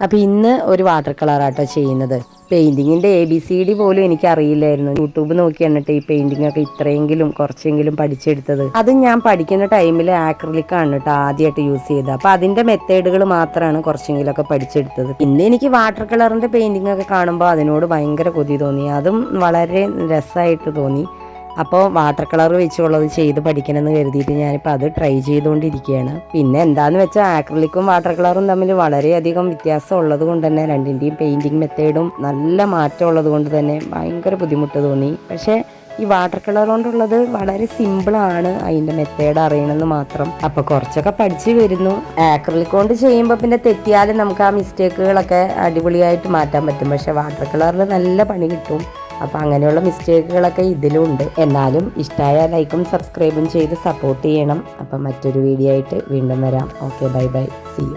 അപ്പോൾ ഇന്ന് ഒരു വാട്ടർ കളറാട്ടോ ചെയ്യുന്നത്. പെയിൻറ്റിങ്ങിൻ്റെ ABCD പോലും എനിക്കറിയില്ലായിരുന്നു. യൂട്യൂബ് നോക്കിയാണ് ഈ പെയിൻറ്റിംഗ് ഒക്കെ ഇത്രയെങ്കിലും കുറച്ചെങ്കിലും പഠിച്ചെടുത്തത്. അത് ഞാൻ പഠിക്കുന്ന ടൈമിൽ ആക്രിലിക്കാണ് കേട്ടോ ആദ്യമായിട്ട് യൂസ് ചെയ്തത്. അപ്പോൾ അതിൻ്റെ മെത്തേഡുകൾ മാത്രമാണ് കുറച്ചെങ്കിലുമൊക്കെ പഠിച്ചെടുത്തത്. പിന്നെ എനിക്ക് വാട്ടർ കളറിൻ്റെ പെയിൻറ്റിംഗ് ഒക്കെ കാണുമ്പോൾ അതിനോട് ഭയങ്കര കൊതി തോന്നി. അതും വളരെ രസമായിട്ട് തോന്നി. അപ്പോൾ വാട്ടർ കളർ വെച്ചുള്ളത് ചെയ്ത് പഠിക്കണമെന്ന് കരുതിയിട്ട് ഞാനിപ്പോൾ അത് ട്രൈ ചെയ്തുകൊണ്ടിരിക്കുകയാണ്. പിന്നെ എന്താണെന്ന് വെച്ചാൽ ആക്രിലിക്കും വാട്ടർ കളറും തമ്മിൽ വളരെയധികം വ്യത്യാസം ഉള്ളത് കൊണ്ട് തന്നെ രണ്ടിൻ്റെയും പെയിൻറ്റിങ് മെത്തേഡും നല്ല മാറ്റം ഉള്ളത് കൊണ്ട് തന്നെ ഭയങ്കര ബുദ്ധിമുട്ട് തോന്നി. പക്ഷേ ഈ വാട്ടർ കളർ കൊണ്ടുള്ളത് വളരെ സിമ്പിളാണ്, അതിൻ്റെ മെത്തേഡ് അറിയണമെന്ന് മാത്രം. അപ്പോൾ കുറച്ചൊക്കെ പഠിച്ച് വരുന്നു. ആക്രിലിക് കൊണ്ട് ചെയ്യുമ്പോൾ പിന്നെ തെറ്റിയാലും നമുക്ക് ആ മിസ്റ്റേക്കുകളൊക്കെ അടിപൊളിയായിട്ട് മാറ്റാൻ പറ്റും. പക്ഷേ വാട്ടർ കളറിൽ നല്ല പണി കിട്ടും. അപ്പോൾ അങ്ങനെയുള്ള മിസ്റ്റേക്കുകളൊക്കെ ഇതിലും ഉണ്ട്. എന്നാലും ഇഷ്ടമായ ലൈക്കും സബ്സ്ക്രൈബും ചെയ്ത് സപ്പോർട്ട് ചെയ്യണം. അപ്പം മറ്റൊരു വീഡിയോ ആയിട്ട് വീണ്ടും വരാം. Okay, bye bye, see U.